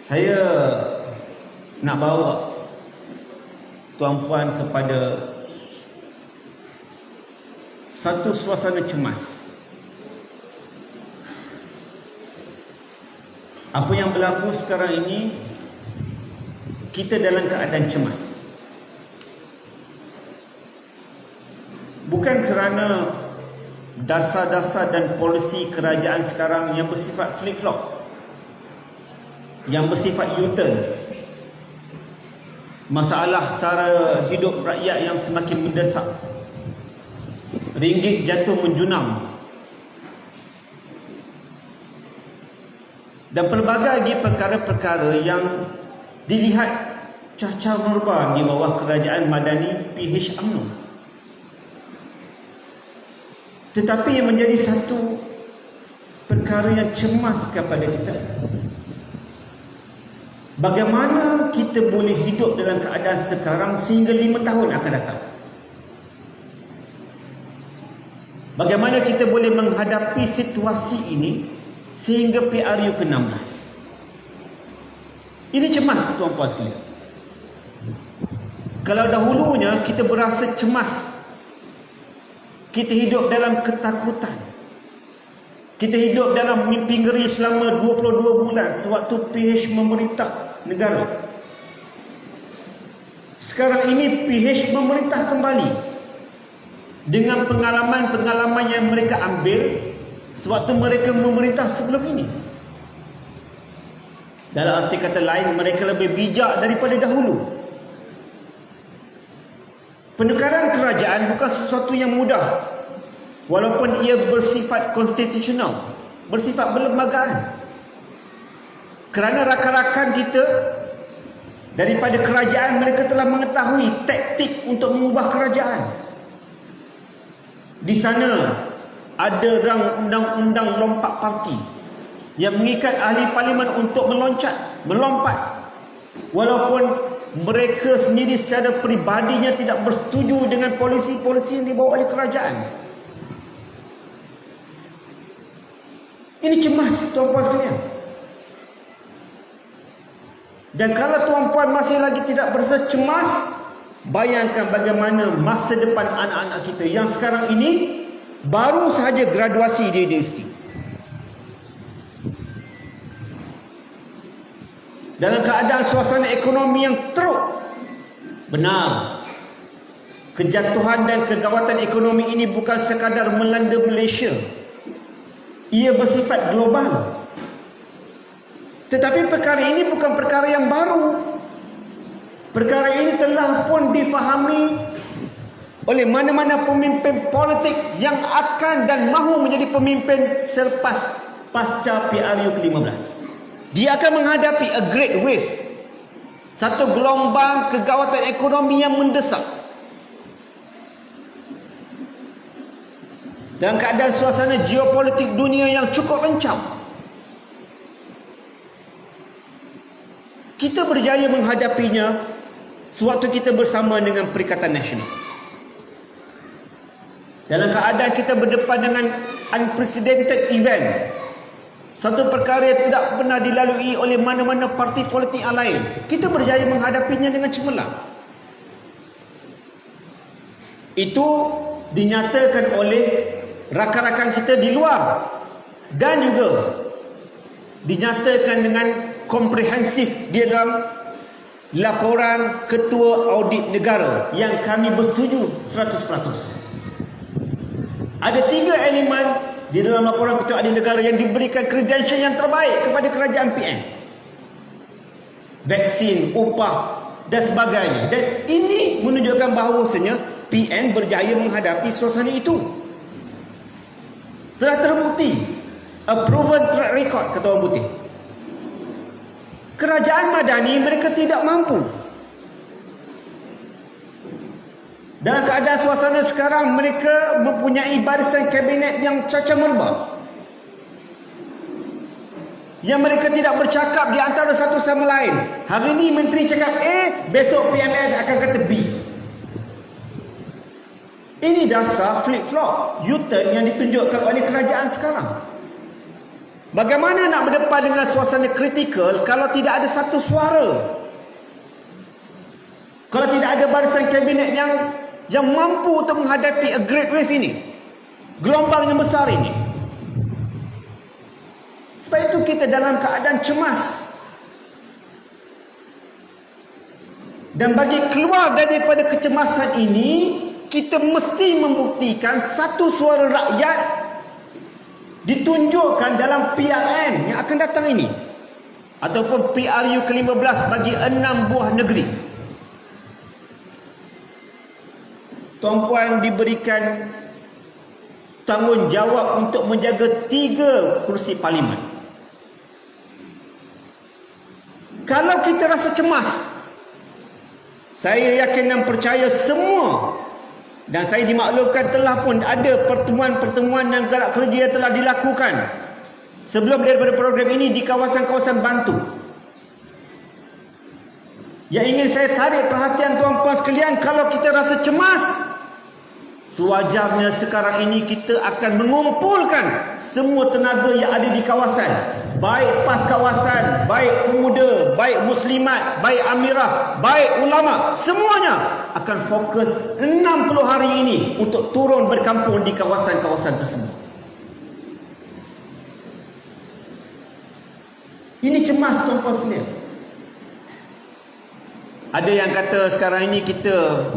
Saya nak bawa tuan-puan kepada satu suasana cemas. Apa yang berlaku sekarang ini, kita dalam keadaan cemas. Bukan kerana dasar-dasar dan polisi kerajaan sekarang yang bersifat flip-flop, yang bersifat U-turn. Masalah sara hidup rakyat yang semakin mendesak, ringgit jatuh menjunam, dan pelbagai lagi perkara-perkara yang dilihat cacar merba di bawah kerajaan Madani PH UMNO. Tetapi yang menjadi satu perkara yang cemas kepada kita, bagaimana kita boleh hidup dalam keadaan sekarang sehingga 5 tahun akan datang? Bagaimana kita boleh menghadapi situasi ini sehingga PRU ke-16? Ini cemas, tuan-puan sekalian. Kalau dahulunya kita berasa cemas, kita hidup dalam ketakutan, kita hidup dalam mimpi ngeri selama 22 bulan sewaktu PH memerintah negara. Sekarang ini PH memerintah kembali dengan pengalaman-pengalaman yang mereka ambil sewaktu mereka memerintah sebelum ini. Dalam arti kata lain, mereka lebih bijak daripada dahulu. Penekanan kerajaan bukan sesuatu yang mudah, walaupun ia bersifat konstitusional, bersifat berlembagaan. Kerana rakan-rakan kita daripada kerajaan, mereka telah mengetahui taktik untuk mengubah kerajaan. Di sana ada rang undang-undang lompat parti yang mengikat ahli parlimen untuk melompat, walaupun mereka sendiri secara peribadinya tidak bersetuju dengan polisi-polisi yang dibawa oleh kerajaan. Ini cemas, tuan-puan sekalian. Dan kalau tuan-puan masih lagi tidak berasa cemas, bayangkan bagaimana masa depan anak-anak kita yang sekarang ini baru sahaja graduasi di universiti. Dalam keadaan suasana ekonomi yang teruk. Benar, kejatuhan dan kegawatan ekonomi ini bukan sekadar melanda Malaysia, ia bersifat global. Tetapi perkara ini bukan perkara yang baru. Perkara ini telah pun difahami oleh mana-mana pemimpin politik yang akan dan mahu menjadi pemimpin selepas pasca PRU ke-15. Dia akan menghadapi a great wave, satu gelombang kegawatan ekonomi yang mendesak. Dalam keadaan suasana geopolitik dunia yang cukup rancang, kita berjaya menghadapinya sewaktu kita bersama dengan Perikatan Nasional. Dalam keadaan kita berdepan dengan unprecedented event, satu perkara yang tidak pernah dilalui oleh mana-mana parti politik yang lain, kita berjaya menghadapinya dengan cemerlang. Itu dinyatakan oleh rakan-rakan kita di luar, dan juga dinyatakan dengan komprehensif di dalam laporan Ketua Audit Negara yang kami bersetuju 100%. Ada 3 elemen di dalam laporan Ketua Audit Negara yang diberikan credential yang terbaik kepada kerajaan PN. Vaksin, upah dan sebagainya. Dan ini menunjukkan bahawasanya PN berjaya menghadapi suasana itu. Telah terbukti, a proven track record, kata orang putih. Kerajaan Madani mereka tidak mampu. Dalam keadaan suasana sekarang, mereka mempunyai barisan kabinet yang cacar merba, yang mereka tidak bercakap di antara satu sama lain. Hari ini menteri cakap A, besok PMS akan kata B. Ini dasar flip-flop, U-turn yang ditunjukkan oleh kerajaan sekarang. Bagaimana nak berdepan dengan suasana kritikal kalau tidak ada satu suara? Kalau tidak ada barisan kabinet yang mampu untuk menghadapi a great wave ini, gelombang yang besar ini. Sebab itu kita dalam keadaan cemas. Dan bagi keluar daripada kecemasan ini, kita mesti membuktikan satu suara rakyat ditunjukkan dalam PRN yang akan datang ini, ataupun PRU ke-15 bagi 6 buah negeri. Tuan-puan diberikan tanggungjawab untuk menjaga 3 kursi parlimen. Kalau kita rasa cemas, saya yakin dan percaya semua, dan saya dimaklumkan telah pun ada pertemuan-pertemuan dan gerak kerja yang telah dilakukan sebelum daripada program ini di kawasan-kawasan Bantu. Yang ingin saya tarik perhatian tuan-puan sekalian, kalau kita rasa cemas, sewajarnya sekarang ini kita akan mengumpulkan semua tenaga yang ada di kawasan, baik PAS kawasan, baik pemuda, baik muslimat, baik amirah, baik ulama, semuanya akan fokus 60 hari ini untuk turun berkampung di kawasan-kawasan tersebut. Ini cemas tuan-puan sekalian. Ada yang kata sekarang ini kita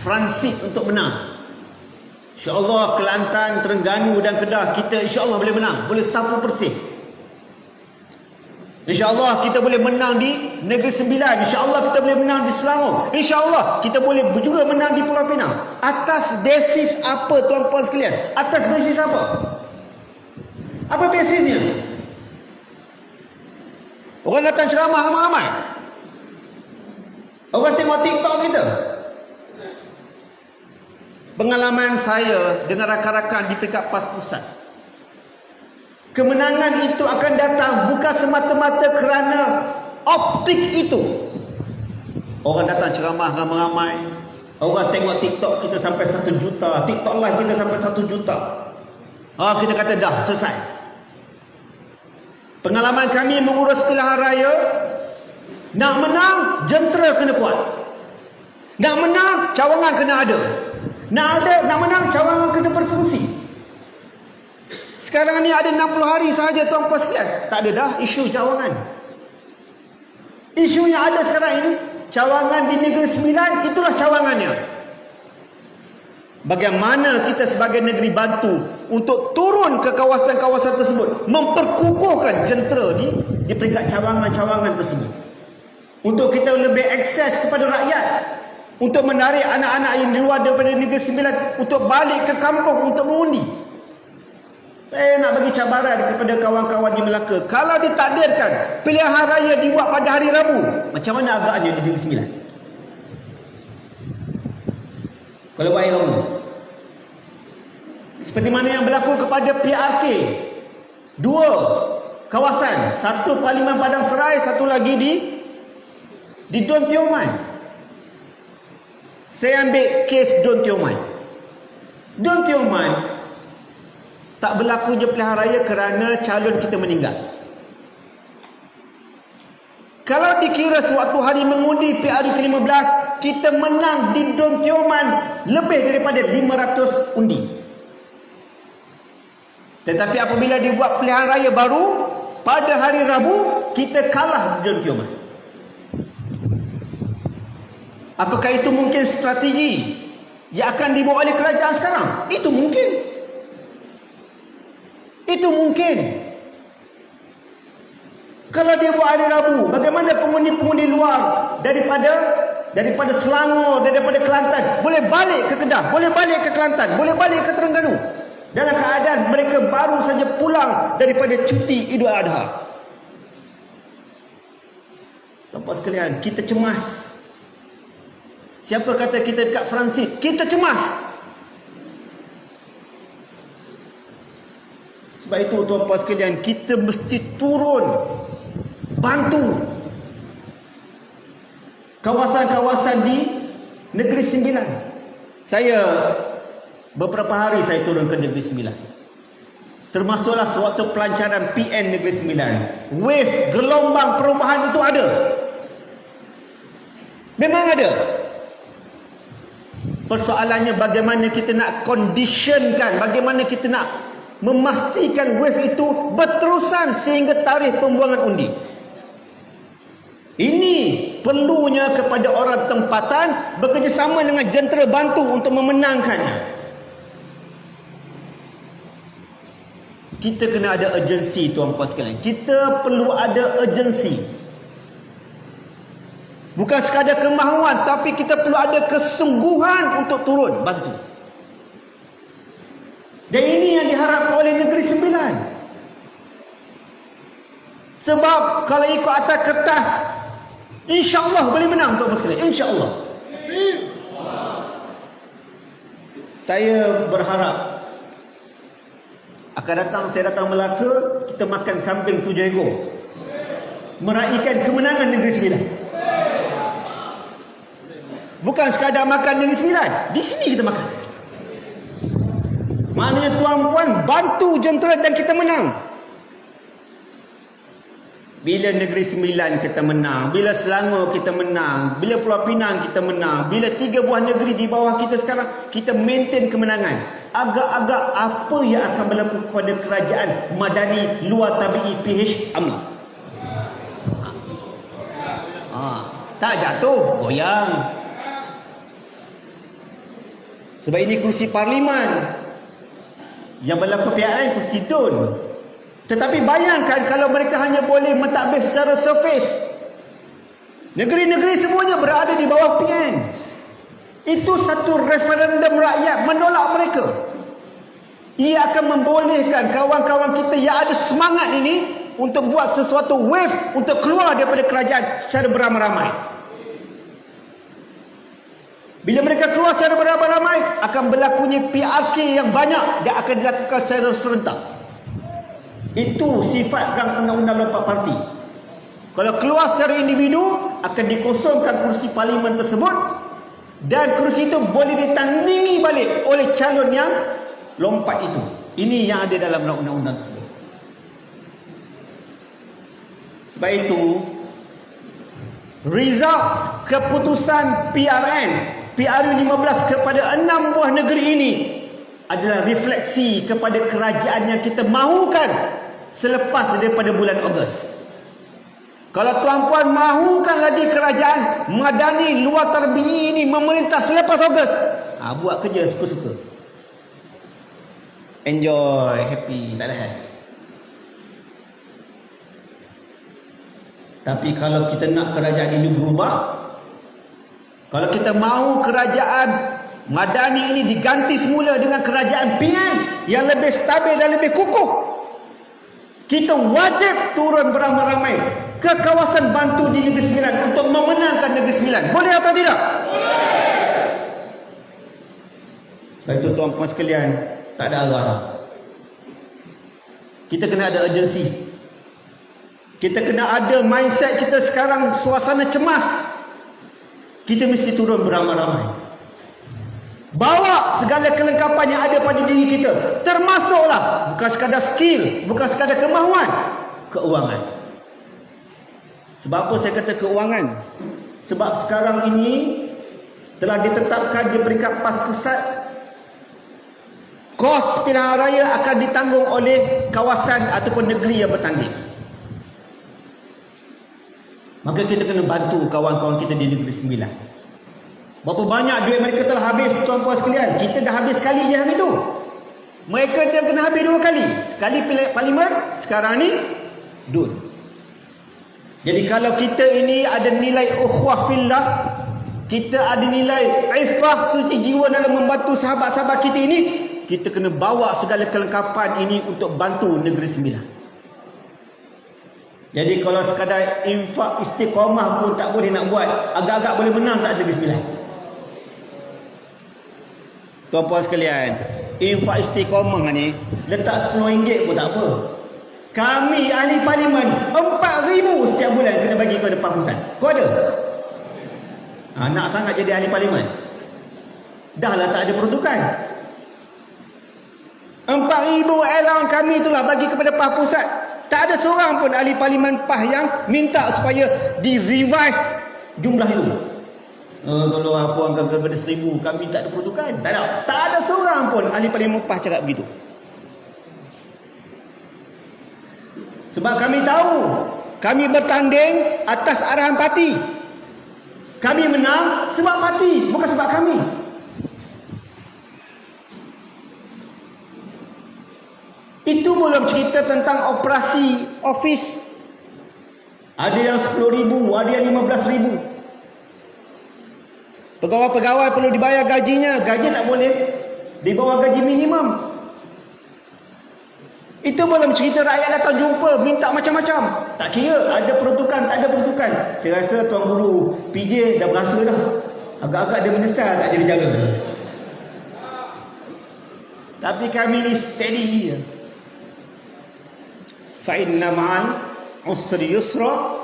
transit untuk menang. InsyaAllah Kelantan, Terengganu dan Kedah kita insyaAllah boleh menang, boleh sapu bersih. InsyaAllah kita boleh menang di Negeri Sembilan, InsyaAllah kita boleh menang di Selangor, InsyaAllah kita boleh juga menang di Pulau Pinang. Atas basis apa tuan-puan sekalian? Atas basis apa? Apa basisnya? Orang datang ceramah ramai-ramai, orang tengok TikTok kita. Pengalaman saya dengan rakan-rakan di peringkat PAS Pusat, kemenangan itu akan datang bukan semata-mata kerana optik itu. Orang datang ceramah ramai-ramai, orang tengok TikTok kita sampai 1 juta, TikTok live kita sampai 1 juta. Kita kata dah selesai. Pengalaman kami mengurus pilihan raya, nak menang jentera kena kuat, nak menang cawangan kena ada, nak menang cawangan kena berfungsi. Sekarang ni ada 60 hari sahaja tuan-puan sekalian, tak ada dah isu cawangan. Isu yang ada sekarang ini, cawangan di Negeri Sembilan, itulah cawangannya. Bagaimana kita sebagai negeri Bantu untuk turun ke kawasan-kawasan tersebut, memperkukuhkan jentera di peringkat cawangan-cawangan tersebut, untuk kita lebih akses kepada rakyat, untuk menarik anak-anak yang di luar daripada Negeri Sembilan untuk balik ke kampung untuk mengundi. Saya nak bagi cabaran kepada kawan-kawan di Melaka, kalau ditakdirkan pilihan raya dibuat pada hari Rabu, macam mana agaknya di Negeri Sembilan? Kalau buat hari Rabu, seperti mana yang berlaku kepada PRK, 2 kawasan, satu Parlimen Padang Serai, satu lagi di Don Tioman. Saya ambil kes Don Tioman. Don Tioman tak berlakunya pilihan raya kerana calon kita meninggal. Kalau dikira sewaktu hari mengundi PRU ke-15, kita menang di Don Tioman lebih daripada 500 undi. Tetapi apabila dibuat pilihan raya baru pada hari Rabu, kita kalah di Don Tioman. Apakah itu mungkin strategi yang akan dibawa oleh kerajaan sekarang? Itu mungkin. Itu mungkin. Kalau dia buat hari Rabu, bagaimana pengundi-pengundi luar daripada Selangor, daripada Kelantan boleh balik ke Kedah, boleh balik ke Kelantan, boleh balik ke Terengganu, dalam keadaan mereka baru saja pulang daripada cuti Idul Adha? Tuan-tuan sekalian, kita cemas. Siapa kata kita dekat transit? Kita cemas. Sebab itu tuan-tuan sekalian, kita mesti turun bantu kawasan-kawasan di Negeri Sembilan. Saya beberapa hari saya turun ke Negeri Sembilan. termasuklah sewaktu pelancaran PN Negeri Sembilan. Wave gelombang perubahan itu ada. Memang ada. Persoalannya bagaimana kita nak conditionkan, bagaimana kita nak memastikan wave itu berterusan sehingga tarikh pembuangan undi. Ini perlunya kepada orang tempatan bekerjasama dengan jentera bantu untuk memenangkannya. Kita kena ada urgensi, tuan-puan sekalian. Kita perlu ada urgensi. Bukan sekadar kemahuan, tapi kita perlu ada kesungguhan untuk turun bantu. Dan ini yang diharapkan oleh Negeri Sembilan. Sebab kalau ikut atas kertas, insya-Allah boleh menang, tuan-puan sekalian. Insya-Allah. Saya berharap saya datang Melaka, kita makan kambing 7 ekor. Meraihkan kemenangan Negeri Sembilan. Bukan sekadar makan Negeri Sembilan, di sini kita makan. Maknanya tuan-puan bantu jentera dan kita menang. Bila Negeri Sembilan kita menang, bila Selangor kita menang, bila Pulau Pinang kita menang, bila 3 buah negeri di bawah kita sekarang, kita maintain kemenangan. Agak-agak apa yang akan berlaku kepada kerajaan Madani luar tabi'i PH UMNO? Tak jatuh, goyang. Sebab ini kursi parlimen. Yang berlaku pihak lain kursi DUN. Tetapi bayangkan kalau mereka hanya boleh mentadbir secara surface. Negeri-negeri semuanya berada di bawah PN. Itu satu referendum rakyat menolak mereka. Ia akan membolehkan kawan-kawan kita yang ada semangat ini untuk buat sesuatu wave untuk keluar daripada kerajaan secara beramai-ramai. Bila mereka keluar secara beramai-ramai, akan berlakunya PRK yang banyak dan akan dilakukan secara serentak. Itu sifat rang undang-undang lompat parti. Kalau keluar secara individu, akan dikosongkan kursi parlimen tersebut dan kursi itu boleh ditandingi balik oleh calon yang lompat itu. Ini yang ada dalam undang-undang tersebut. Sebab itu, results keputusan PRU 15 kepada 6 buah negeri ini adalah refleksi kepada kerajaan yang kita mahukan selepas daripada bulan Ogos. Kalau tuan-puan mahukan lagi kerajaan Madani luar tabi'i ini memerintah selepas Ogos, buat kerja suka-suka. Enjoy, happy, tak ada hasil. Tapi kalau kita nak kerajaan ini berubah, kalau kita mahu kerajaan Madani ini diganti semula dengan kerajaan PN yang lebih stabil dan lebih kukuh, kita wajib turun beramai-ramai ke kawasan bantu di Negeri Sembilan untuk memenangkan Negeri Sembilan. Boleh atau tidak? Boleh. Sebab itu tuan-puan sekalian, tak ada arah. Kita kena ada urgensi. Kita kena ada mindset kita sekarang suasana cemas. Kita mesti turun beramai-ramai. Bawa segala kelengkapan yang ada pada diri kita. Termasuklah bukan sekadar skill, bukan sekadar kemahuan, keuangan. Sebab apa saya kata keuangan? Sebab sekarang ini telah ditetapkan di peringkat PAS pusat, kos pilihan raya akan ditanggung oleh kawasan ataupun negeri yang bertanding. Maka kita kena bantu kawan-kawan kita di Negeri Sembilan. Berapa banyak duit mereka telah habis, tuan-puan sekalian. Kita dah habis sekali je hari itu. Mereka dah kena habis 2 kali. Sekali parlimen, sekarang ni DUN. Jadi kalau kita ini ada nilai ukhuwah fillah, kita ada nilai ifah suci jiwa dalam membantu sahabat-sahabat kita ini, kita kena bawa segala kelengkapan ini untuk bantu Negeri Sembilan. Jadi kalau sekadar infak istiqamah pun tak boleh nak buat, agak-agak boleh menang tak Negeri Sembilan. Tuan-puan sekalian, infak istiqamah ni letak RM10 pun tak apa. Kami ahli parlimen 4,000 setiap bulan kena bagi kepada PAS pusat. Kau ada? Nak sangat jadi ahli parlimen? Dah lah tak ada peruntukan. 4,000 allowance kami itulah bagi kepada PAH pusat. Tak ada seorang pun ahli parlimen PAH yang minta supaya di-revise jumlah itu. Kalau apa angka kepada 1,000 kami tak ada peruntukan. Tak ada. Tak ada seorang pun ahli parlimen PAH cakap begitu. Sebab kami tahu kami bertanding atas arahan parti. Kami menang sebab parti, bukan sebab kami. Itu belum cerita tentang operasi office. Ada yang 10,000, ada yang 15,000. Pegawai-pegawai perlu dibayar gajinya. Gaji tak boleh di bawah gaji minimum. Itu belum cerita rakyat datang jumpa minta macam-macam. Tak kira ada peruntukan, tak ada peruntukan. Saya rasa Tuan Guru PJ dah berasa dah. Agak-agak dia menyesal tak jadi jaga. Tapi kami ni steady. Fa inna ma'al usri yusra,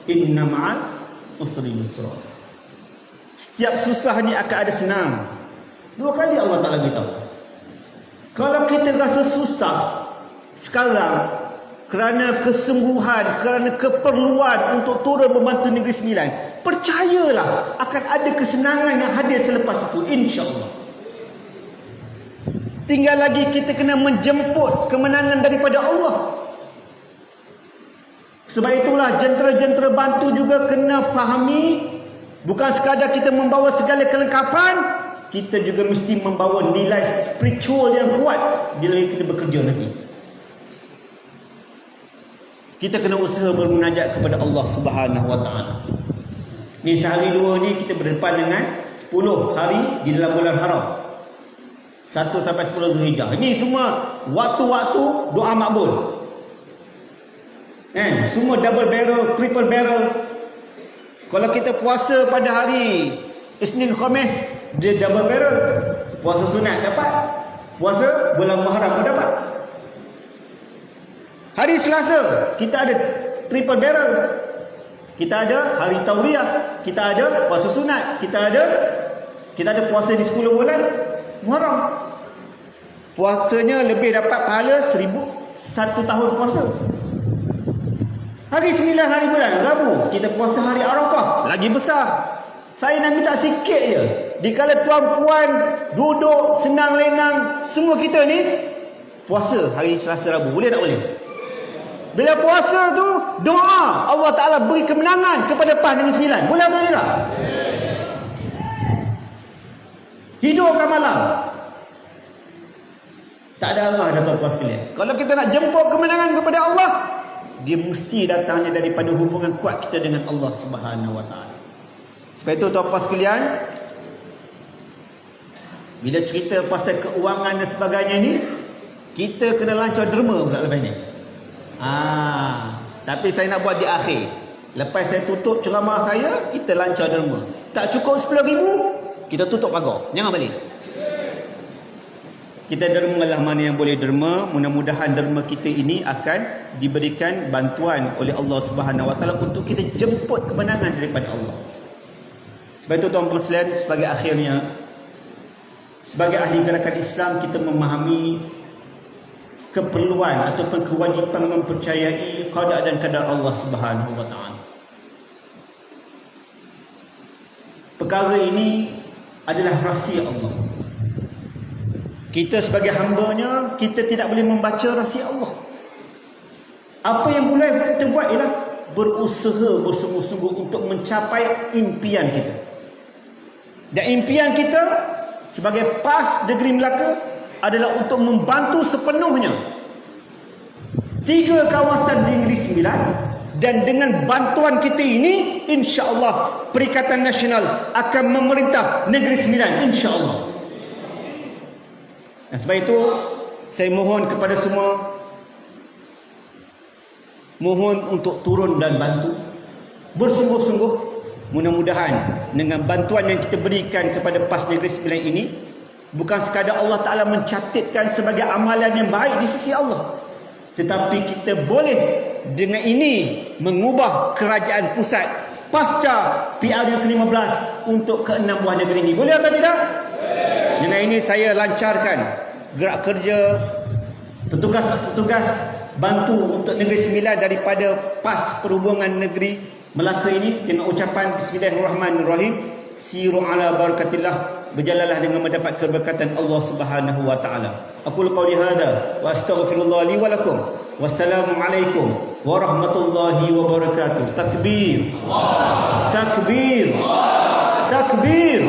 inna ma'al usri yusra. Setiap susah ni akan ada senang. 2 kali Allah Ta'ala beritahu. Kalau kita rasa susah sekarang kerana kesungguhan, kerana keperluan untuk turun membantu Negeri Sembilan, percayalah akan ada kesenangan yang hadir selepas itu, insya-Allah. Tinggal lagi kita kena menjemput kemenangan daripada Allah. Sebab itulah jentera-jentera bantu juga kena fahami, bukan sekadar kita membawa segala kelengkapan, kita juga mesti membawa nilai spiritual yang kuat bila kita bekerja nanti. Kita kena usaha bermunajat kepada Allah Subhanahu Wa Taala. Ni sehari dua ni kita berdepan dengan 10 hari di dalam bulan haram. 1 sampai 10 Zulhijjah. Ini semua waktu-waktu doa makbul. Semua double barrel, triple barrel. Kalau kita puasa pada hari Isnin Khamis, dia double barrel. Puasa sunat dapat. Puasa bulan Muharram pun dapat. Hari Selasa kita ada triple barrel. Kita ada hari Tauriyah, kita ada puasa sunat, kita ada puasa di 10 bulan Muharram. Puasanya lebih dapat pahala 1,000 tahun puasa. Hari 9 hari bulan Rabu kita puasa hari Arafah, lagi besar. Saya nak minta sikit je. Dikala tuan-puan duduk senang lenang, semua kita ni puasa hari Selasa Rabu. Boleh tak boleh? Bila puasa tu doa Allah Ta'ala beri kemenangan kepada PAH Negeri Sembilan. Boleh atau tidak? Hidupkan malam. Tak ada arah dah tuan-puan sekalian. Kalau kita nak jemput kemenangan kepada Allah, dia mesti datangnya daripada hubungan kuat kita dengan Allah Subhanahu Wa Ta'ala. Sebab itu tuan-puan sekalian, bila cerita pasal keuangan dan sebagainya ni, kita kena lancar derma pula lepas ni. Tapi saya nak buat di akhir. Lepas saya tutup ceramah saya, kita lancar derma. Tak cukup 10,000, kita tutup pagar. Jangan balik. Kita dermalah mana yang boleh derma. Mudah-mudahan derma kita ini akan diberikan bantuan oleh Allah Subhanahu Wa Taala untuk kita jemput kemenangan daripada Allah. Sebab itu tuan-tuan sekalian, sebagai akhirnya, sebagai ahli gerakan Islam, kita memahami keperluan ataupun kewajipan mempercayai qada dan qadar Allah Subhanahu Wa Taala. Perkara ini adalah rahsia Allah. Kita sebagai hamba-Nya, kita tidak boleh membaca rahsia Allah. Apa yang boleh kita buat ialah berusaha bersungguh-sungguh untuk mencapai impian kita. Dan impian kita sebagai PAS Negeri Melaka adalah untuk membantu sepenuhnya 3 kawasan di Negeri Sembilan, dan dengan bantuan kita ini, insya-Allah Perikatan Nasional akan memerintah Negeri Sembilan, insya-Allah. Dan sebab itu saya mohon kepada semua, mohon untuk turun dan bantu bersungguh-sungguh. Mudah-mudahan dengan bantuan yang kita berikan kepada PAS Negeri Sembilan ini, bukan sekadar Allah Ta'ala mencatatkan sebagai amalan yang baik di sisi Allah, tetapi kita boleh dengan ini mengubah kerajaan pusat pasca PRU ke-15 untuk ke-6 buah negeri ini. Boleh atau tidak? Dengan ini saya lancarkan gerak kerja petugas bantu untuk Negeri Sembilan daripada PAS Perhubungan Negeri Melaka ini dengan ucapan Bismillahirrahmanirrahim, siru ala barakatillah, berjalanlah dengan mendapat keberkatan Allah Subhanahu wa taala. Aqul qouli hadza wa astaghfirullah li wa lakum. Wassalamualaikum warahmatullahi wabarakatuh. Takbir. Takbir. Takbir.